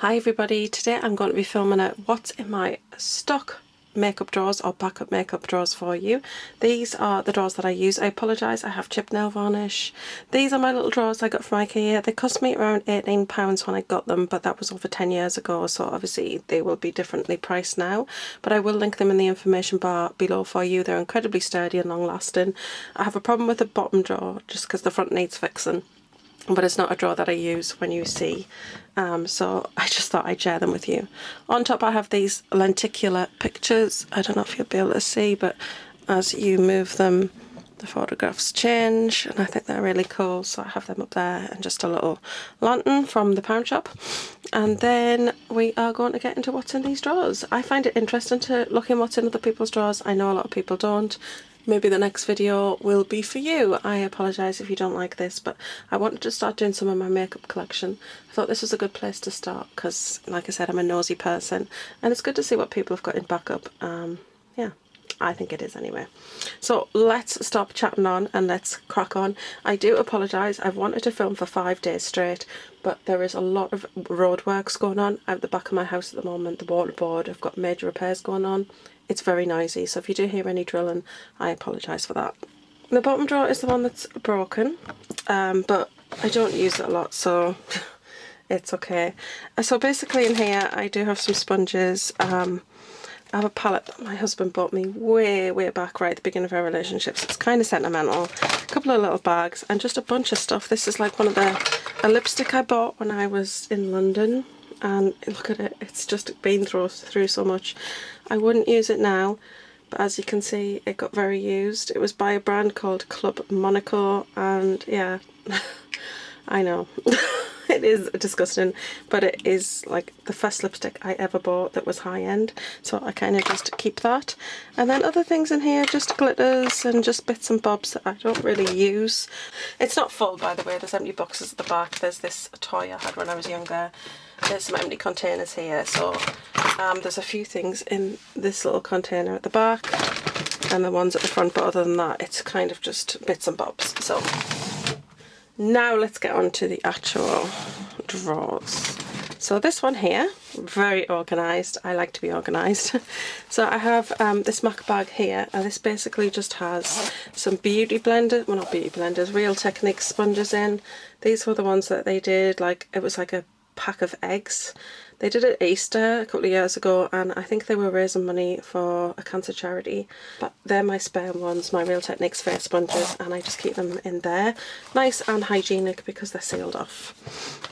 Hi everybody, today I'm going to be filming out what's in my stock makeup drawers or backup makeup drawers for you. These are the drawers that I use. I apologise, I have chipped nail varnish. These are my little drawers I got from IKEA. They cost me around £18 when I got them, but that was over 10 years ago, so obviously they will be differently priced now. But I will link them in the information bar below for you. They're incredibly sturdy and long lasting. I have a problem with the bottom drawer just because the front needs fixing, but it's not a drawer that I use when you see, so I just thought I'd share them with you. On top I have these lenticular pictures. I don't know if you'll be able to see, but as you move them the photographs change, and I think they're really cool, so I have them up there, and just a little lantern from the pound shop. And then we are going to get into what's in these drawers. I find it interesting to look in what's in other people's drawers. I know a lot of people don't. Maybe the next video will be for you. I apologise if you don't like this, but I wanted to start doing some of my makeup collection. I thought this was a good place to start because, like I said, I'm a nosy person and it's good to see what people have got in backup. Yeah, I think it is anyway. So let's stop chatting on and let's crack on. I do apologise, I've wanted to film for 5 days straight, but there is a lot of roadworks going on out the back of my house at the moment. The waterboard, I've got major repairs going on. It's very noisy, so if you do hear any drilling, I apologise for that. The bottom drawer is the one that's broken, but I don't use it a lot, so it's okay. So basically in here I do have some sponges. I have a palette that my husband bought me way back right at the beginning of our relationship, so it's kind of sentimental. A couple of little bags and just a bunch of stuff. This is like a lipstick I bought when I was in London, and look at it, it's just been through so much. I wouldn't use it now, but as you can see it got very used. It was by a brand called Club Monaco, and yeah, I know. It is disgusting, but it is like the first lipstick I ever bought that was high-end, so I kind of just keep that. And then other things in here, just glitters and just bits and bobs that I don't really use. It's not full, by the way. There's empty boxes at the back. There's this toy I had when I was younger. There's some empty containers here, so there's a few things in this little container at the back and the ones at the front, but other than that it's kind of just bits and bobs. So now let's get on to the actual drawers. So this one here, very organised. I like to be organised. So I have this MAC bag here, and this basically just has some beauty blenders, well not beauty blenders, Real Techniques sponges in. These were the ones that they did, like it was like a pack of eggs. They did it at Easter a couple of years ago, and I think they were raising money for a cancer charity. But they're my spare ones, my Real Techniques face sponges, and I just keep them in there. Nice and hygienic because they're sealed off.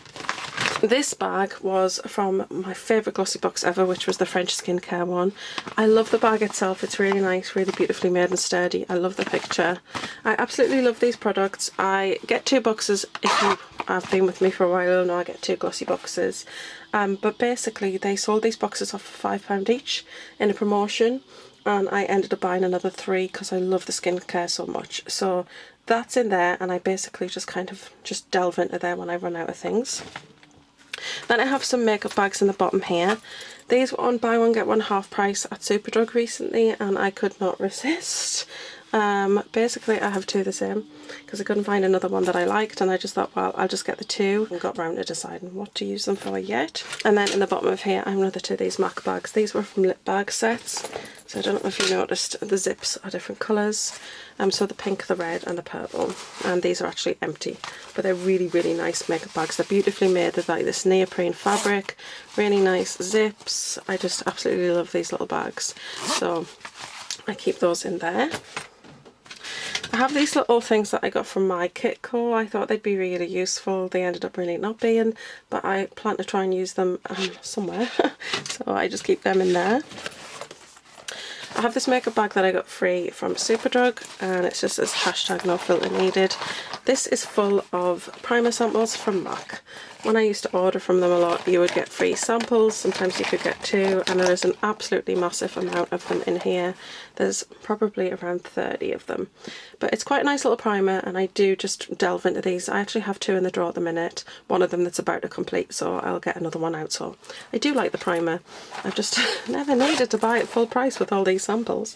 This bag was from my favourite glossy box ever, which was the French skincare one. I love the bag itself. It's really nice, really beautifully made and sturdy. I love the picture. I absolutely love these products. I get 2 boxes. If you have been with me for a while, you'll know I get 2 glossy boxes. But basically they sold these boxes off for £5 each in a promotion, and I ended up buying another 3 because I love the skincare so much. So that's in there, and I basically just kind of just delve into there when I run out of things. Then I have some makeup bags in the bottom here. These were on buy one get one half price at Superdrug recently, and I could not resist. Basically I have 2 the same because I couldn't find another one that I liked, and I just thought, well, I'll just get the 2, and got round to deciding what to use them for yet. And then in the bottom of here I have another 2 of these MAC bags. These were from lip bag sets, so I don't know if you noticed the zips are different colours. So the pink, the red and the purple, and these are actually empty, but they're really nice makeup bags. They're beautifully made. They're like this neoprene fabric, really nice zips. I just absolutely love these little bags, so I keep those in there. I have these little things that I got from my Kitco. I thought they'd be really useful. They ended up really not being, but I plan to try and use them somewhere, so I just keep them in there. I have this makeup bag that I got free from Superdrug, and it's just this #no filter needed. This is full of primer samples from MAC. When I used to order from them a lot, you would get free samples. Sometimes you could get 2, and there is an absolutely massive amount of them in here. There's probably around 30 of them. But it's quite a nice little primer, and I do just delve into these. I actually have 2 in the drawer at the minute. One of them that's about to complete, so I'll get another one out. So I do like the primer. I've just never needed to buy it full price with all these samples.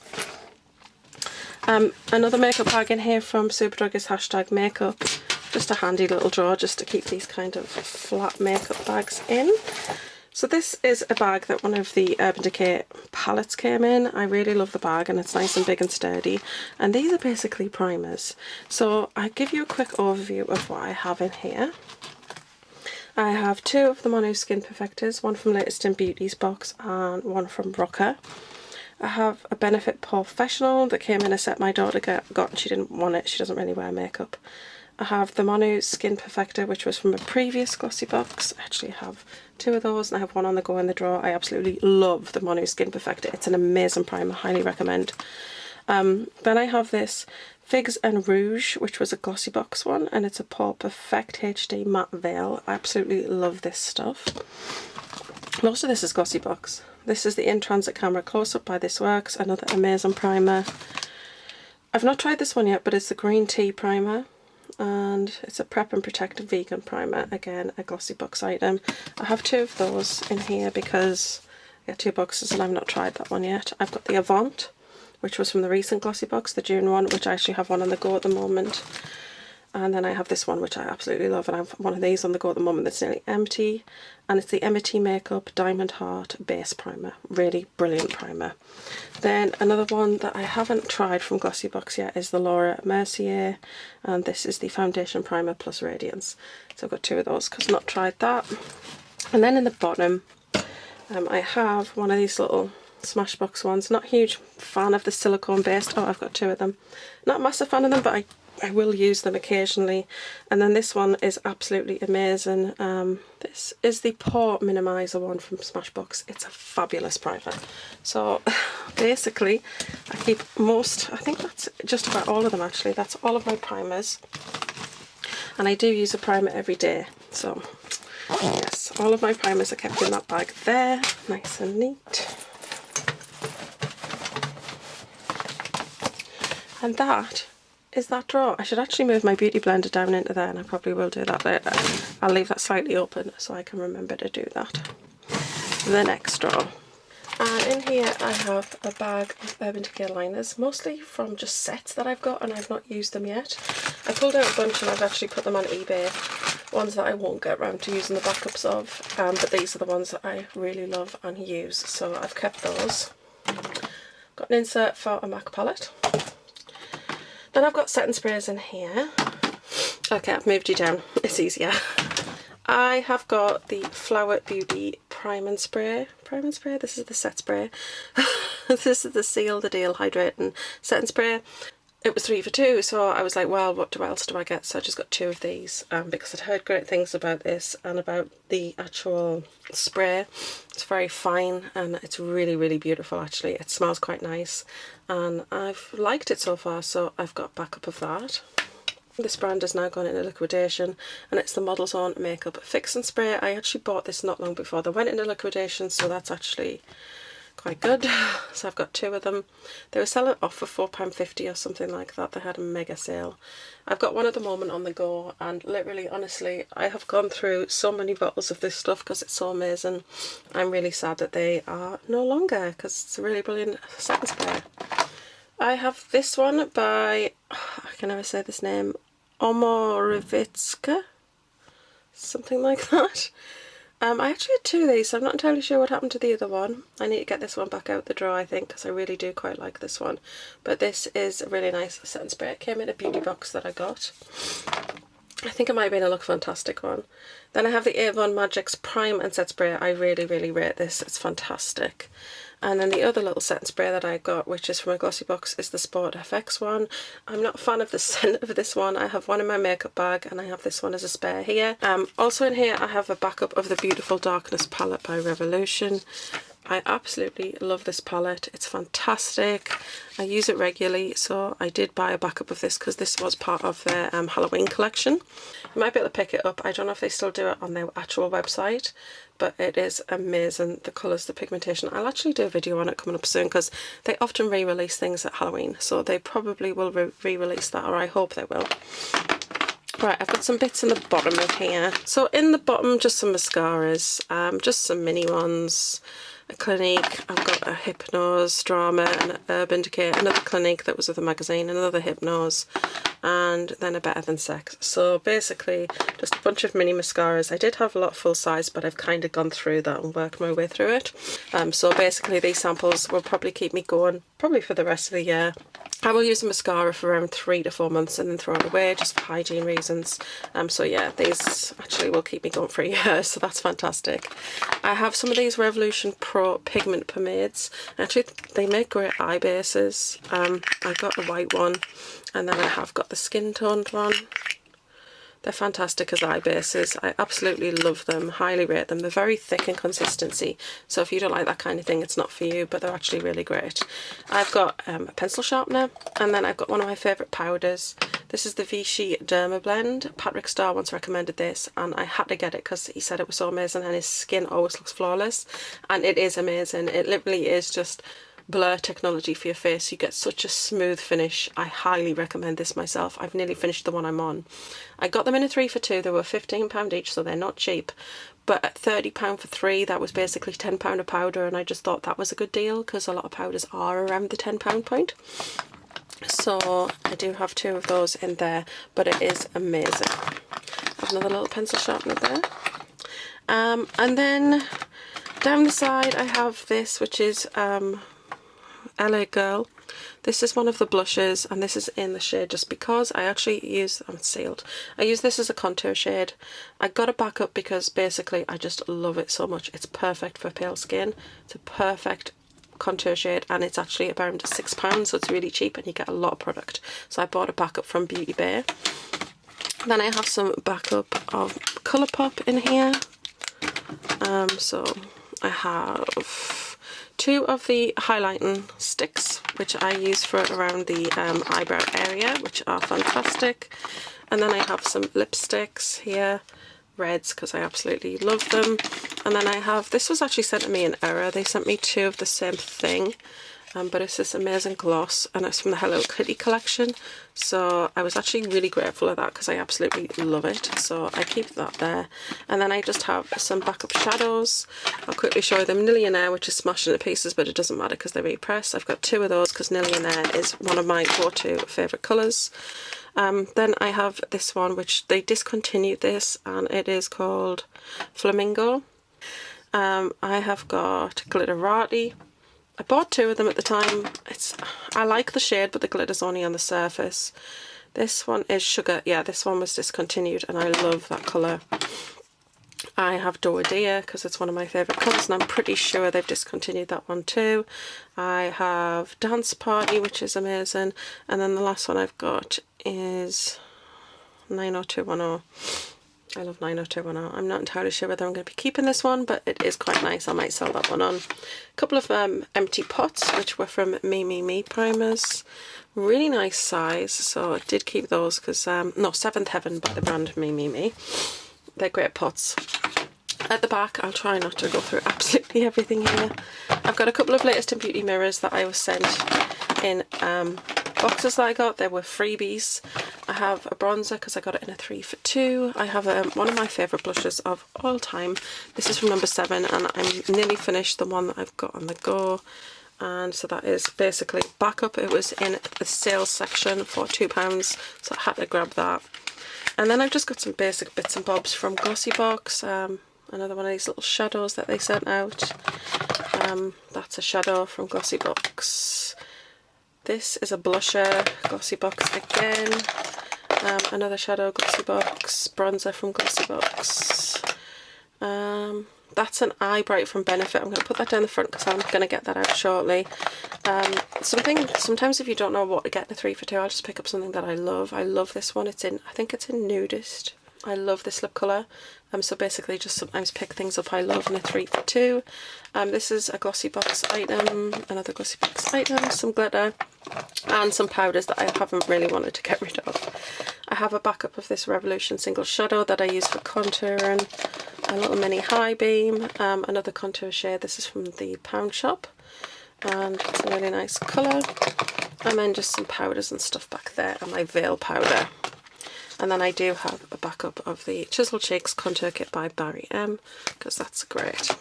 Another makeup bag in here from Superdrug is #makeup. Just a handy little drawer just to keep these kind of flat makeup bags in. So this is a bag that one of the Urban Decay palettes came in. I really love the bag and it's nice and big and sturdy. And these are basically primers. So I'll give you a quick overview of what I have in here. I have two of the Mono Skin Perfectors, one from Latest in Beauty's box and one from Rocker. I have a Benefit Professional that came in a set my daughter got and she didn't want it. She doesn't really wear makeup. I have the Mono Skin Perfector, which was from a previous glossy box. I actually have two of those and I have one on the go in the drawer. I absolutely love the Mono Skin Perfector. It's an amazing primer, highly recommend. Then I have this Figs and Rouge, which was a glossy box one, and it's a Pore Perfect HD Matte Veil. I absolutely love this stuff. Most of this is glossy box. This is the In Transit Camera Close Up by This Works, another amazing primer. I've not tried this one yet, but it's the Green Tea Primer. And it's a Prep and Protect vegan primer, again a glossy box item. I have two of those in here because I got two boxes and I've not tried that one yet. I've got the Avant, which was from the recent glossy box, the June one, which I actually have one on the go at the moment. And then I have this one, which I absolutely love, and I have one of these on the go at the moment that's nearly empty. And it's the M&T Makeup Diamond Heart Base Primer. Really brilliant primer. Then another one that I haven't tried from Glossy Box yet is the Laura Mercier. And this is the Foundation Primer Plus Radiance. So I've got two of those because I've not tried that. And then in the bottom, I have one of these little Smashbox ones. Not a huge fan of the silicone based. Oh, I've got two of them. Not a massive fan of them, but I will use them occasionally. And then this one is absolutely amazing. This is the Pore Minimizer one from Smashbox. It's a fabulous primer. So basically I keep I think that's just about all of them actually. That's all of my primers. And I do use a primer every day. So yes, all of my primers are kept in that bag there, nice and neat. And that is that drawer. I should actually move my beauty blender down into there, and I probably will do that later. I'll leave that slightly open so I can remember to do that. The next drawer. And in here I have a bag of Urban Decay liners, mostly from just sets that I've got and I've not used them yet. I pulled out a bunch and I've actually put them on eBay, ones that I won't get around to using the backups of, but these are the ones that I really love and use, so I've kept those. Got an insert for a MAC palette. Then I've got setting sprays in here. Okay, I've moved you down, it's easier. I have got the Flower Beauty Prime Spray. This is the set spray. This is the Seal the Deal Hydrating Setting Spray. It was 3 for 2, so I was like, well, what else do I get? So I just got two of these because I'd heard great things about this and about the actual spray. It's very fine and it's really, really beautiful actually. It smells quite nice and I've liked it so far, so I've got backup of that. This brand has now gone into liquidation and it's the Model's Own Makeup Fix and Spray. I actually bought this not long before they went into liquidation, so that's actually quite good. So I've got two of them. They were selling off for £4.50 or something like that. They had a mega sale. I've got one at the moment on the go and literally, honestly, I have gone through so many bottles of this stuff because it's so amazing. I'm really sad that they are no longer because it's a really brilliant setting spray. I have this one by, I can never say this name, Omorivitska, something like that. I actually had two of these, so I'm not entirely sure what happened to the other one. I need to get this one back out the drawer, I think, because I really do quite like this one. But this is a really nice setting spray. It came in a beauty box that I got. I think it might have been a Look Fantastic one. Then I have the Avon Magic's Prime and Set Spray. I really, really rate this. It's fantastic. And then the other little setting spray that I got, which is from a glossy box, is the Sport FX one. I'm not a fan of the scent of this one. I have one in my makeup bag and I have this one as a spare here. Also in here I have a backup of the Beautiful Darkness palette by Revolution. I absolutely love this palette. It's fantastic. I use it regularly, so I did buy a backup of this because this was part of their Halloween collection. You might be able to pick it up. I don't know if they still do it on their actual website, but it is amazing. The colours, the pigmentation. I'll actually do a video on it coming up soon because they often re-release things at Halloween, so they probably will re-release that, or I hope they will. Right, I've got some bits in the bottom of here. So in the bottom, just some mascaras, just some mini ones. A Clinique, I've got a Hypnose, Drama, and Urban Decay, another Clinique that was of the magazine, another Hypnose, and then a Better Than Sex. So basically just a bunch of mini mascaras. I did have a lot full size, but I've kind of gone through that and worked my way through it. So basically these samples will probably keep me going probably for the rest of the year. I will use a mascara for around 3 to 4 months and then throw it away just for hygiene reasons. So yeah, these actually will keep me going for a year, so that's fantastic. I have some of these Revolution Pro pigment pomades. Actually, they make great eye bases. I've got the white one, and then I have got the skin toned one. They're fantastic as eye bases. I absolutely love them, highly rate them. They're very thick in consistency, so if you don't like that kind of thing, it's not for you, but they're actually really great. I've got a pencil sharpener, and then I've got one of my favourite powders. This is the Vichy Derma Blend. Patrick Starr once recommended this, and I had to get it because he said it was so amazing and his skin always looks flawless, and it is amazing. It literally is just blur technology for your face. You get such a smooth finish. I highly recommend this myself. I've nearly finished the one I'm on. I got them in a 3 for 2. They were £15 each, so they're not cheap, but at £30 for 3, that was basically £10 a powder, and I just thought that was a good deal because a lot of powders are around the £10 point. So I do have 2 of those in there, but it is amazing. I have another little pencil sharpener there, and then down the side I have this, which is LA Girl. This is one of the blushes, and this is in the shade Just Because. I actually use, I'm sealed, I use this as a contour shade. I got a backup because basically I just love it so much. It's perfect for pale skin. It's a perfect contour shade, and it's actually around £6, so it's really cheap and you get a lot of product. So I bought a backup from Beauty Bay. Then I have some backup of Colourpop in here. So I have 2 of the highlighting sticks, which I use for around the eyebrow area, which are fantastic. And then I have some lipsticks here, reds, because I absolutely love them. And then I have, this was actually sent to me in error. They sent me 2 of the same thing, but it's this amazing gloss, and it's from the Hello Kitty collection. So I was actually really grateful of that because I absolutely love it. So I keep that there. And then I just have some backup shadows. I'll quickly show you them. Millionaire, which is smashed into pieces, but it doesn't matter because they're repressed. I've got 2 of those because Millionaire is one of my go-to favourite colours. Then I have this one, which they discontinued this, and it is called Flamingo. I have got Glitterati. I bought 2 of them at the time. I like the shade, but the glitter's only on the surface. This one is Sugar. Yeah, this one was discontinued, and I love that colour. I have Dorothea because it's one of my favourite colours, and I'm pretty sure they've discontinued that one too. I have Dance Party, which is amazing, and then the last one I've got is 90210. I love 90210. I'm not entirely sure whether I'm going to be keeping this one, but it is quite nice. I might sell that one on. A couple of empty pots, which were from Me primers. Really nice size, so I did keep those because, no, Seventh Heaven by the brand Me. They're great pots. At the back, I'll try not to go through absolutely everything here. I've got a couple of Latest in Beauty mirrors that I was sent in boxes that I got. They were freebies. I have a bronzer because I got it in a 3 for 2. I have one of my favourite blushes of all time. This is from number 7, and I'm nearly finished the one that I've got on the go. And so that is basically backup. It was in the sales section for £2, so I had to grab that. And then I've just got some basic bits and bobs from Glossybox. Another one of these little shadows that they sent out. That's a shadow from Glossybox. This is a blusher, Glossybox again. Another shadow, Glossybox. Bronzer from Glossybox. That's an eye bright from Benefit. I'm going to put that down the front because I'm going to get that out shortly. Sometimes if you don't know what to get in a 3 for 2, I'll just pick up something that I love. I love this one. I think it's in Nudist. I love this lip colour. So basically just sometimes pick things up I love in a 3 for 2. This is a Glossybox item, another Glossybox item, some glitter, and some powders that I haven't really wanted to get rid of. I have a backup of this Revolution Single Shadow that I use for contouring, a little mini high beam, another contour shade. This is from the Pound Shop, and it's a really nice colour. And then just some powders and stuff back there, and my Veil powder. And then I do have a backup of the Chisel Cheeks Contour Kit by Barry M, because that's great.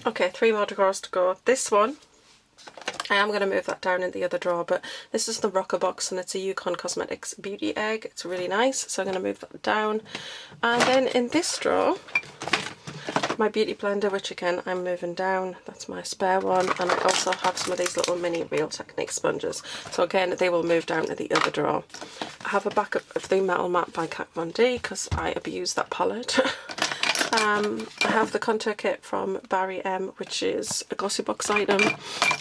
Okay, 3 more drawers to go. This one I am going to move that down in the other drawer, but this is the Rocker box and it's a Yukon Cosmetics beauty egg. It's really nice, so I'm going to move that down. And then in this drawer, my beauty blender, which again I'm moving down, that's my spare one, and I also have some of these little mini Real Technique sponges, so again they will move down to the other drawer. I have a backup of the Metal Matte by Kat Von D because I abuse that palette. I have the contour kit from Barry M, which is a Glossybox item.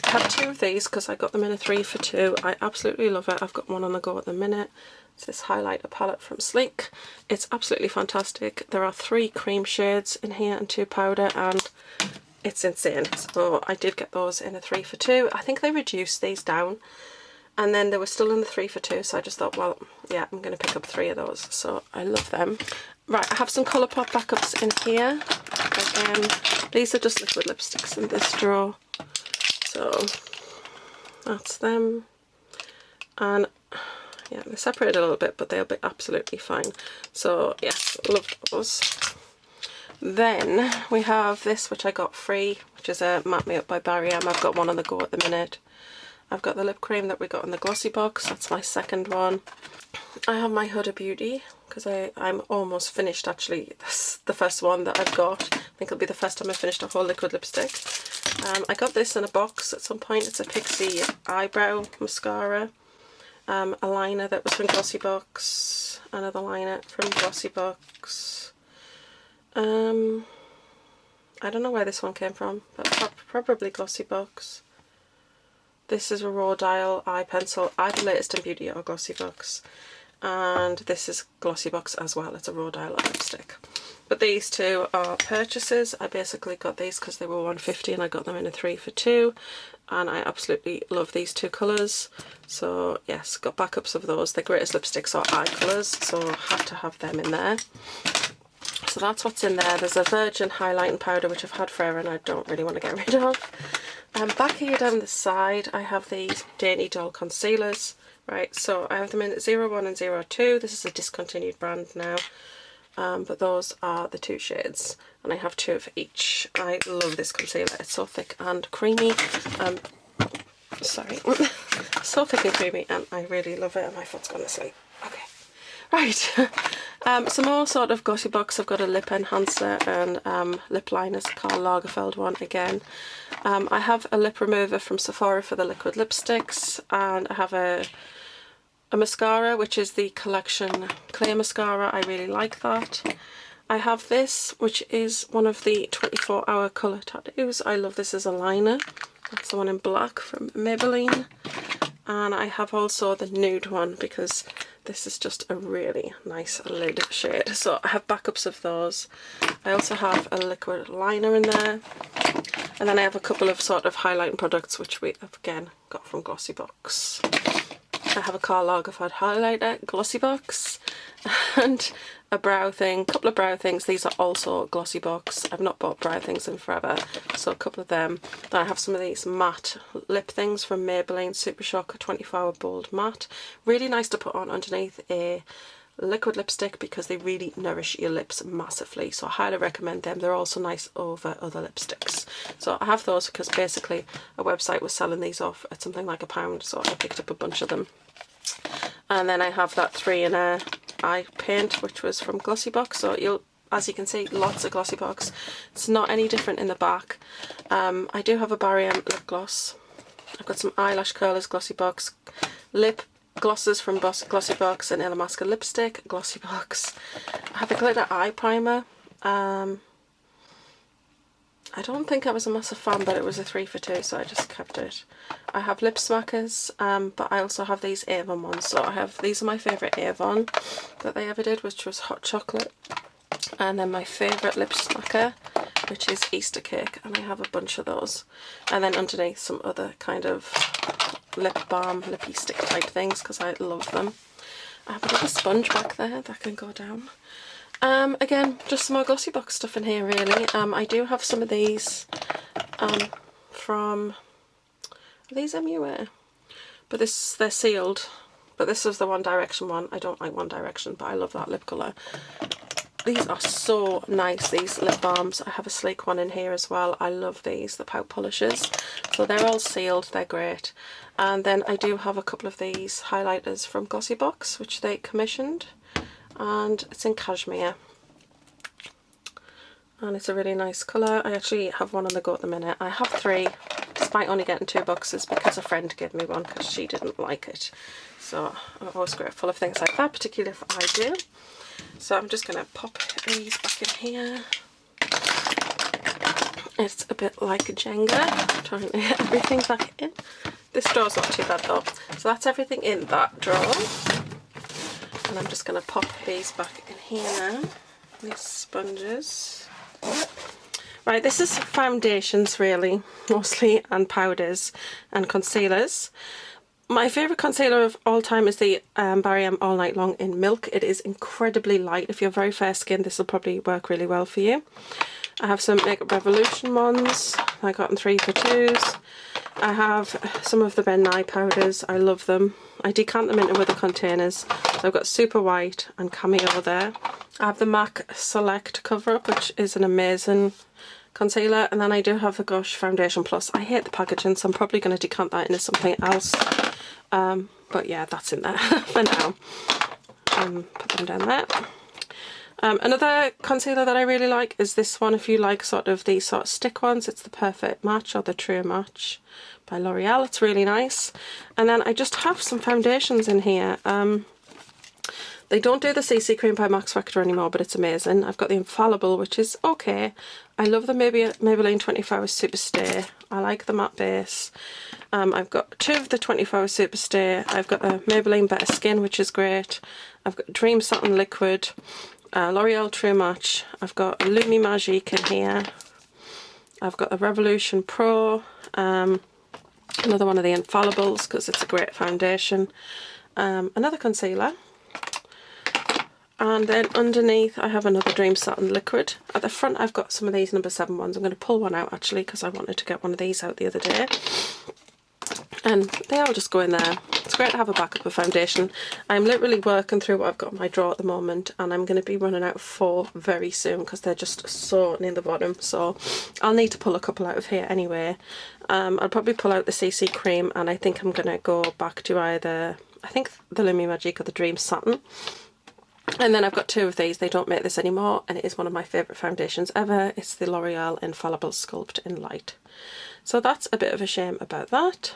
I have two of these because I got them in a 3 for 2. I absolutely love it. I've got one on the go at the minute. It's this highlighter palette from Sleek. It's absolutely fantastic. There are 3 cream shades in here and 2 powder, and it's insane. So I did get those in a 3 for 2. I think they reduced these down, and then they were still in the 3 for 2, so I just thought, well, yeah, I'm going to pick up 3 of those. So I love them. Right, I have some Colourpop backups in here. Again, these are just liquid lipsticks in this drawer. So that's them. And yeah, they're separated a little bit, but they'll be absolutely fine. So yes, love those. Then we have this, which I got free, which is a Matte Me Up by Barry M. I've got one on the go at the minute. I've got the lip cream that we got in the Glossybox. That's my second one. I have my Huda Beauty, because I'm almost finished actually. That's the first one that I've got. I think it'll be the first time I've finished a whole liquid lipstick. I got this in a box at some point. It's a Piercy eyebrow mascara. A liner that was from Glossybox. Another liner from Glossybox. I don't know where this one came from, but probably Glossybox. This is a Raw Dial eye pencil, either Latest in Beauty or Glossybox. And this is Glossybox as well. It's a Raw Dial lipstick. But these two are purchases. I basically got these because they were $1.50 and I got them in a 3 for 2. And I absolutely love these two colours. So yes, got backups of those. The greatest lipsticks are eye colours, so I had to have them in there. So that's what's in there. There's a Virgin highlighting powder which I've had forever and I don't really want to get rid of. Back here down the side I have these Dainty Doll concealers. Right, so I have them in 01 and 02. This is a discontinued brand now, but those are the 2 shades and I have 2 of each. I love this concealer. It's so thick and creamy. Sorry. So thick and creamy and I really love it, and my foot's gone to sleep. Okay. Right, some more sort of Glossybox. I've got a lip enhancer and lip liners, Karl Lagerfeld one again. I have a lip remover from Sephora for the liquid lipsticks, and I have a mascara, which is the Collection Clear Mascara. I really like that. I have this, which is one of the 24-hour colour tattoos. I love this as a liner. That's the one in black from Maybelline. And I have also the nude one because this is just a really nice lid shade. So I have backups of those. I also have a liquid liner in there. And then I have a couple of sort of highlighting products which we have again got from Glossybox. I have a Karl Lagerfeld highlighter, Glossybox, and a brow thing, couple of brow things. These are also Glossybox. I've not bought brow things in forever, so a couple of them. Then I have some of these matte lip things from Maybelline Super Shock 24-hour Bold Matte. Really nice to put on underneath a liquid lipstick because they really nourish your lips massively, so I highly recommend them. They're also nice over other lipsticks. So I have those because basically a website was selling these off at something like £1, so I picked up a bunch of them. And then I have that 3 in a eye paint, which was from Glossybox. So you'll, as you can see, lots of Glossybox. It's not any different in the back. I do have a Barry M lip gloss. I've got some eyelash curlers, Glossybox, lip glosses from Glossybox, and Illamasqua lipstick, Glossybox. I have a glitter eye primer. I don't think I was a massive fan, but it was a 3 for 2, so I just kept it. I have lip smackers, but I also have these Avon ones. So I have, these are my favourite Avon that they ever did, which was hot chocolate. And then my favourite lip smacker, which is Easter cake, and I have a bunch of those. And then underneath some other kind of lip balm, lippy stick type things, because I love them. I have a little sponge back there that can go down. Again, just some more Glossybox stuff in here really. I do have some of these from, are these MUA? But they're sealed. But this is the One Direction one. I don't like One Direction, but I love that lip colour. These are so nice, these lip balms. I have a sleek one in here as well. I love these, the pout polishes. So they're all sealed, they're great. And then I do have a couple of these highlighters from Glossybox, which they commissioned. And it's in cashmere. And it's a really nice colour. I actually have one on the go at the minute. I have 3, despite only getting 2 boxes, because a friend gave me one because she didn't like it. So I'm always grateful of things like that, particularly if I do. So I'm just going to pop these back in here. It's a bit like a Jenga, trying to get everything back in. This drawer's not too bad though. So that's everything in that drawer. And I'm just going to pop these back in here now. These sponges. Right, this is foundations really, mostly, and powders and concealers. My favourite concealer of all time is the Barry M All Night Long in Milk. It is incredibly light. If you're very fair skinned, this will probably work really well for you. I have some Makeup Revolution ones. I got them 3 for 2s. I have some of the Ben Nye powders. I love them. I decant them into other containers. So I've got Super White and Cameo there. I have the MAC Select Cover Up, which is an amazing concealer, and then I do have the Gosh Foundation Plus. I hate the packaging, so I'm probably going to decant that into something else. But yeah, that's in there for now. Put them down there. Another concealer that I really like is this one. If you like sort of these sort of stick ones, it's the Perfect Match or the True Match by L'Oreal. It's really nice. And then I just have some foundations in here. They don't do the CC Cream by Max Factor anymore, but it's amazing. I've got the Infallible, which is okay. I love the Maybelline 24 Hour Superstay. I like the matte base. I've got 2 of the 24 Hour Superstay. I've got the Maybelline Better Skin, which is great. I've got Dream Satin Liquid, L'Oreal True Match. I've got Lumi Magique in here. I've got the Revolution Pro. Another one of the Infallibles, because it's a great foundation. Another concealer. And then underneath I have another Dream Satin Liquid. At the front I've got some of these number 7 ones. I'm going to pull one out actually because I wanted to get one of these out the other day. And they all just go in there. It's great to have a backup of foundation. I'm literally working through what I've got in my drawer at the moment, and I'm going to be running out of 4 very soon because they're just so near the bottom. So I'll need to pull a couple out of here anyway. I'll probably pull out the CC Cream, and I think I'm going to go back to either, I think the Lumi Magique or the Dream Satin. And then I've got 2 of these. They don't make this anymore, and it is one of my favourite foundations ever. It's the L'Oreal Infallible Sculpt in Light. So that's a bit of a shame about that.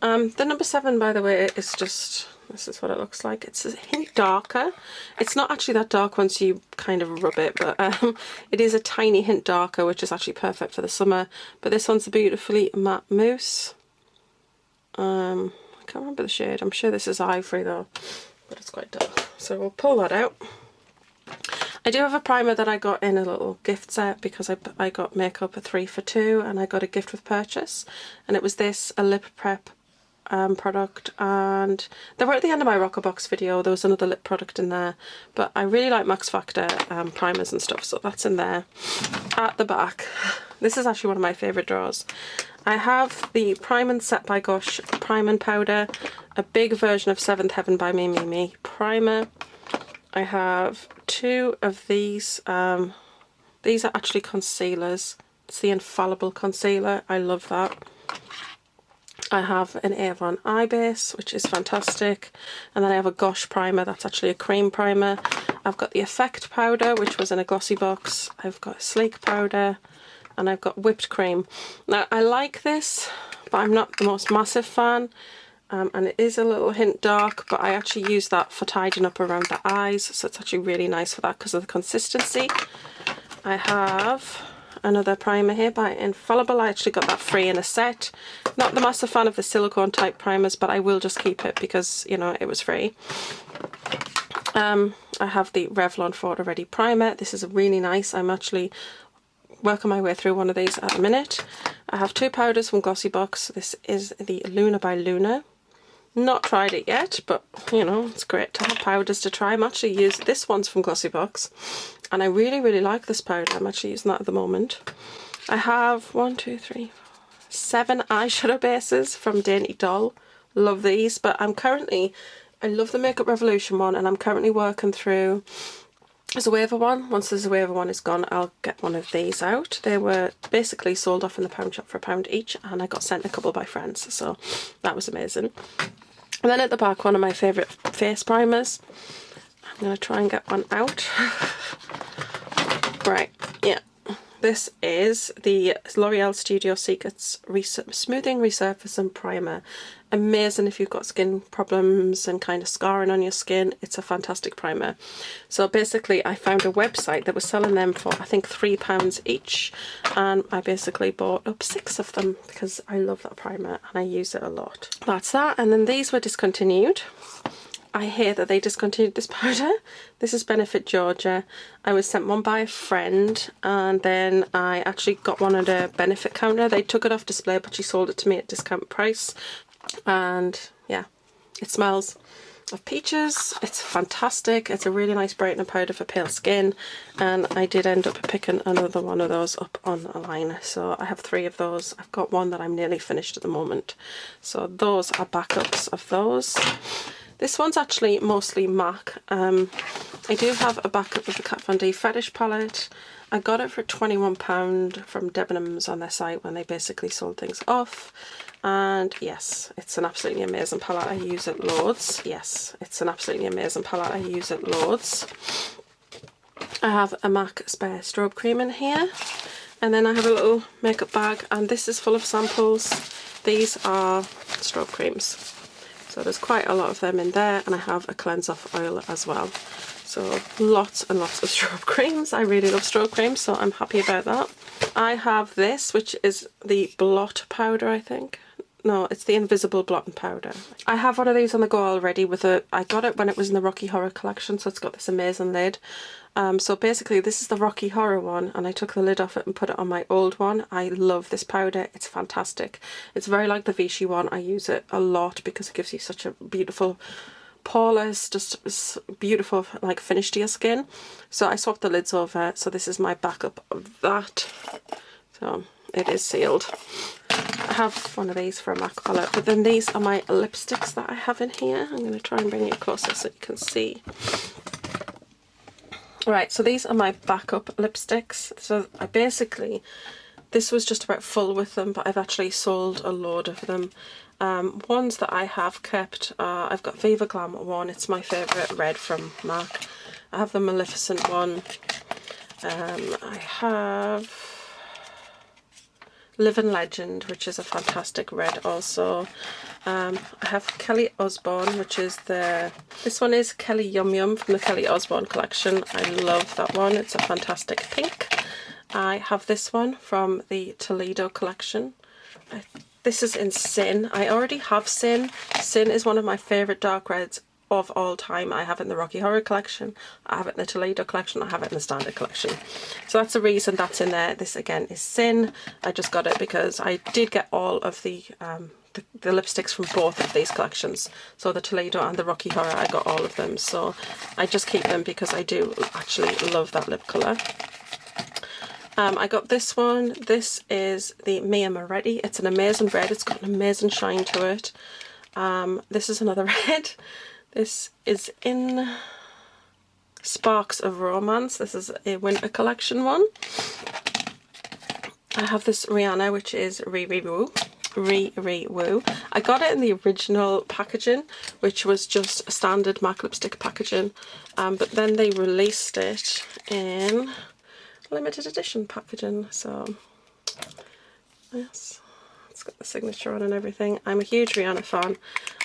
The number 7, by the way, is just, this is what it looks like. It's a hint darker. It's not actually that dark once you kind of rub it, but it is a tiny hint darker, which is actually perfect for the summer. But this one's a beautifully matte mousse. I can't remember the shade. I'm sure this is ivory though, but it's quite dark. So we'll pull that out. I do have a primer that I got in a little gift set because I got makeup a 3 for 2, and I got a gift with purchase, and it was this, a lip prep product, and they were at the end of my Rocker Box video. There was another lip product in there, but I really like Max Factor primers and stuff, so that's in there. At the back, this is actually one of my favourite drawers. I have the Prime and Set by Gosh Prime and Powder, a big version of 7th Heaven by Me primer. I have 2 of these. These are actually concealers. It's the Infallible Concealer. I love that. I have an Avon Eye Base, which is fantastic. And then I have a Gosh primer. That's actually a cream primer. I've got the Effect powder, which was in a Glossybox. I've got a Sleek powder. And I've got whipped cream. Now, I like this, but I'm not the most massive fan. And it is a little hint dark, but I actually use that for tidying up around the eyes, so it's actually really nice for that because of the consistency. I have another primer here by Infallible. I actually got that free in a set. Not the massive fan of the silicone type primers, but I will just keep it because, you know, it was free. I have the Revlon Photo Ready primer. This is really nice. I'm actually working my way through one of these at the minute. I have 2 powders from Glossybox. This is the Luna by Luna. Not tried it yet, but you know, it's great to have powders to try. I'm actually using this one's from Glossybox, and I really like this powder. I'm actually using that at the moment. I have 1, 2, 3, 4, 7 eyeshadow bases from Dainty Doll. Love these, but I love the Makeup Revolution one, and I'm currently working through There's a waiver one. Once the waiver one is gone, I'll get one of these out. They were basically sold off in the pound shop for £1 each, and I got sent a couple by friends, so that was amazing. And then at the back, one of my favourite face primers. I'm going to try and get one out. Right, yeah. This is the L'Oreal Studio Secrets Smoothing Resurfacing Primer. Amazing if you've got skin problems and kind of scarring on your skin. It's a fantastic primer. So basically I found a website that was selling them for I think £3 each, and I basically bought up 6 of them because I love that primer and I use it a lot. That's that. And then these were discontinued. I hear that they discontinued this powder. This is Benefit Georgia. I was sent one by a friend, and then I actually got one at a Benefit counter. They took it off display, but she sold it to me at discount price. And yeah, it smells of peaches. It's fantastic. It's a really nice brightening powder for pale skin, and I did end up picking another one of those up online. So I have 3 of those. I've got one that I'm nearly finished at the moment. So those are backups of those. This one's actually mostly MAC. I do have a backup of the Kat Von D Fetish palette. I got it for £21 from Debenhams on their site when they basically sold things off. And yes, it's an absolutely amazing palette. I use it loads. Yes, it's an absolutely amazing palette. I use it loads. I have a MAC Spare Strobe Cream in here. And then I have a little makeup bag, and this is full of samples. These are strobe creams. So there's quite a lot of them in there, and I have a cleanse off oil as well. So lots and lots of strobe creams. I really love strobe creams, so I'm happy about that. I have this, which is the blot powder, I think. No, it's the invisible blotting powder. I have one of these on the go already with I got it when it was in the Rocky Horror collection, so it's got this amazing lid. So basically this is the Rocky Horror one, and I took the lid off it and put it on my old one. I love this powder. It's fantastic. It's very like the Vichy one. I use it a lot because it gives you such a beautiful poreless, just beautiful like finish to your skin. So I swapped the lids over, so this is my backup of that. So it is sealed. I have one of these for a MAC palette, but then these are my lipsticks that I have in here. I'm going to try and bring it closer so you can see. Right, so these are my backup lipsticks. So I basically, this was just about full with them, but I've actually sold a load of them. Ones that I have kept, I've got Viva Glam one. It's my favourite red from MAC. I have the Maleficent one. I have Live and Legend, which is a fantastic red also. I have Kelly Osbourne, which is this one is Kelly Yum Yum from the Kelly Osbourne collection. I love that one. It's a fantastic pink. I have this one from the Toledo collection. This is in Sin. I already have Sin. Sin is one of my favourite dark reds of all time. I have it in the Rocky Horror collection, I have it in the Toledo collection, I have it in the Standard collection. So that's the reason that's in there. This again is Sin. I just got it because I did get all of the lipsticks from both of these collections. So the Toledo and the Rocky Horror, I got all of them. So I just keep them because I do actually love that lip colour. I got this one. This is the Mia Moretti. It's an amazing red. It's got an amazing shine to it. This is another red. This is in Sparks of Romance. This is a winter collection one. I have this Rihanna, which is Riri Woo. I got it in the original packaging, which was just a standard MAC lipstick packaging, but then they released it in limited edition packaging. So yes, it's got the signature on and everything. I'm a huge Rihanna fan,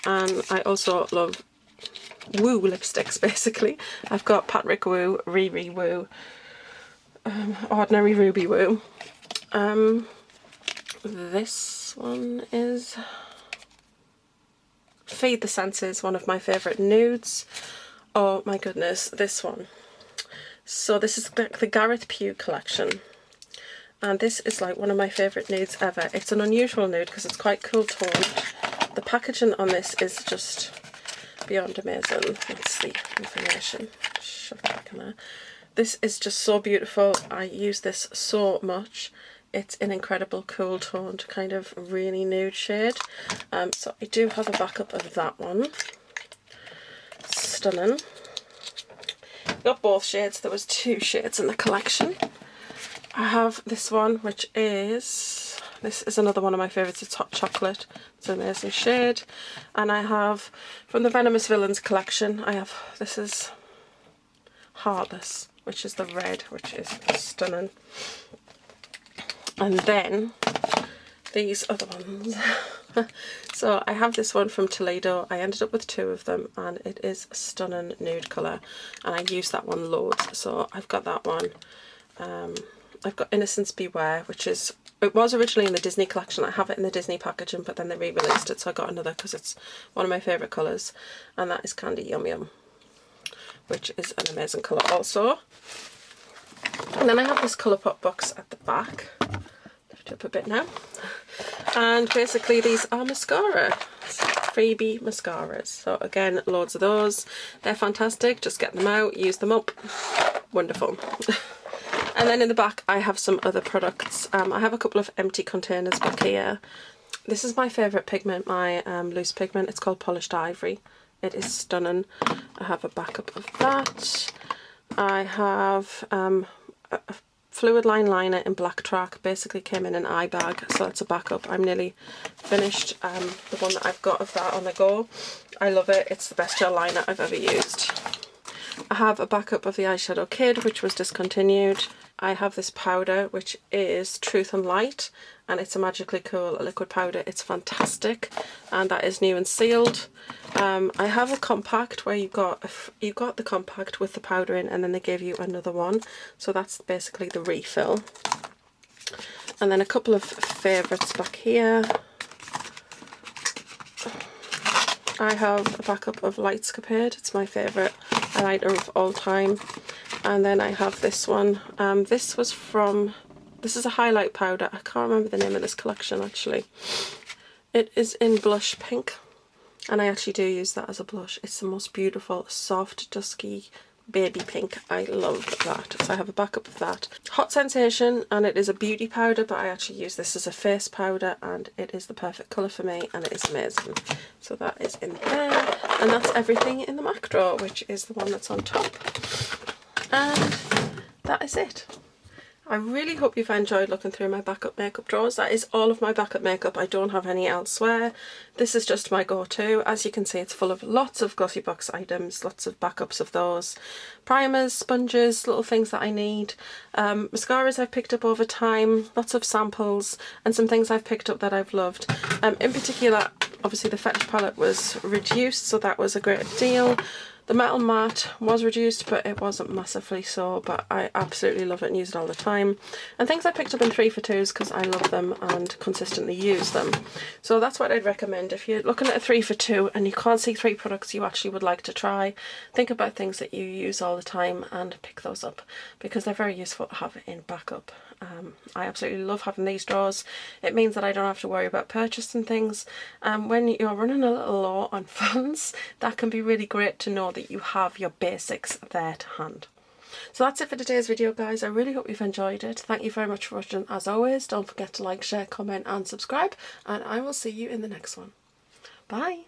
and I also love Woo lipsticks basically. I've got Patrick Woo, Riri Woo, Ordinary Ruby Woo. This one is Feed the Senses, one of my favourite nudes. Oh my goodness, this one. So this is the Gareth Pugh collection, and this is like one of my favourite nudes ever. It's an unusual nude because it's quite cool toned. The packaging on this is just beyond amazing. That's the information. Shove it back in there. This is just so beautiful. I use this so much. It's an incredible cool toned kind of really nude shade. So I do have a backup of that one. Stunning. got both shades. There was 2 shades in the collection. I have this one, which is, this is another one of my favourites. It's Hot Chocolate. It's an amazing shade. And I have, from the Venomous Villains collection, I have, this is Heartless, which is the red, which is stunning. And then these other ones. So I have this one from Toledo. I ended up with 2 of them, and it is a stunning nude colour, and I use that one loads. So I've got that one. I've got Innocence Beware, which is, it was originally in the Disney collection. I have it in the Disney packaging, but then they re-released it, so I got another because it's one of my favourite colours. And that is Candy Yum Yum, which is an amazing colour also. And then I have this Colourpop box at the back. Lift it up a bit now. And basically these are mascara, freebie mascaras. So again, loads of those. They're fantastic. Just get them out, use them up. Wonderful. And then in the back I have some other products. I have a couple of empty containers back here. This is my favourite pigment, my loose pigment. It's called Polished Ivory. It is stunning. I have a backup of that. I have a fluid line liner in Black Track. Basically came in an eye bag, so that's a backup. I'm nearly finished the one that I've got of that on the go. I love it. It's the best gel liner I've ever used. I have a backup of the Eyeshadow Kid, which was discontinued. I have this powder, which is Truth and Light, and it's a Magically Cool liquid powder. It's fantastic, and that is new and sealed. I have a compact where you got the compact with the powder in, and then they gave you another one, so that's basically the refill. And then a couple of favourites back here. I have a backup of Lightscapade. It's my favourite highlighter of all time. And then I have this one. This is a highlight powder. I can't remember the name of this collection actually. It is in Blush Pink, and I actually do use that as a blush. It's the most beautiful, soft, dusky baby pink. I love that. So I have a backup of that. Hot Sensation, and it is a beauty powder, but I actually use this as a face powder, and it is the perfect colour for me, and it is amazing. So that is in there, and that's everything in the MAC drawer, which is the one that's on top. And that is it. I really hope you've enjoyed looking through my backup makeup drawers. That is all of my backup makeup. I don't have any elsewhere. This is just my go-to. As you can see, it's full of lots of glossy box items, lots of backups of those. Primers, sponges, little things that I need. Mascaras I've picked up over time, lots of samples, and some things I've picked up that I've loved. In particular, obviously the Fetish palette was reduced, so that was a great deal. The Metal Matte was reduced, but it wasn't massively so, but I absolutely love it and use it all the time. And things I picked up in 3 for 2s because I love them and consistently use them. So that's what I'd recommend. If you're looking at a 3 for 2 and you can't see 3 products you actually would like to try, think about things that you use all the time and pick those up, because they're very useful to have in backup. I absolutely love having these drawers. It means that I don't have to worry about purchasing things. When you're running a little low on funds, that can be really great to know that you have your basics there to hand. So that's it for today's video, guys. I really hope you've enjoyed it. Thank you very much for watching. As always, don't forget to like, share, comment and subscribe, and I will see you in the next one. Bye!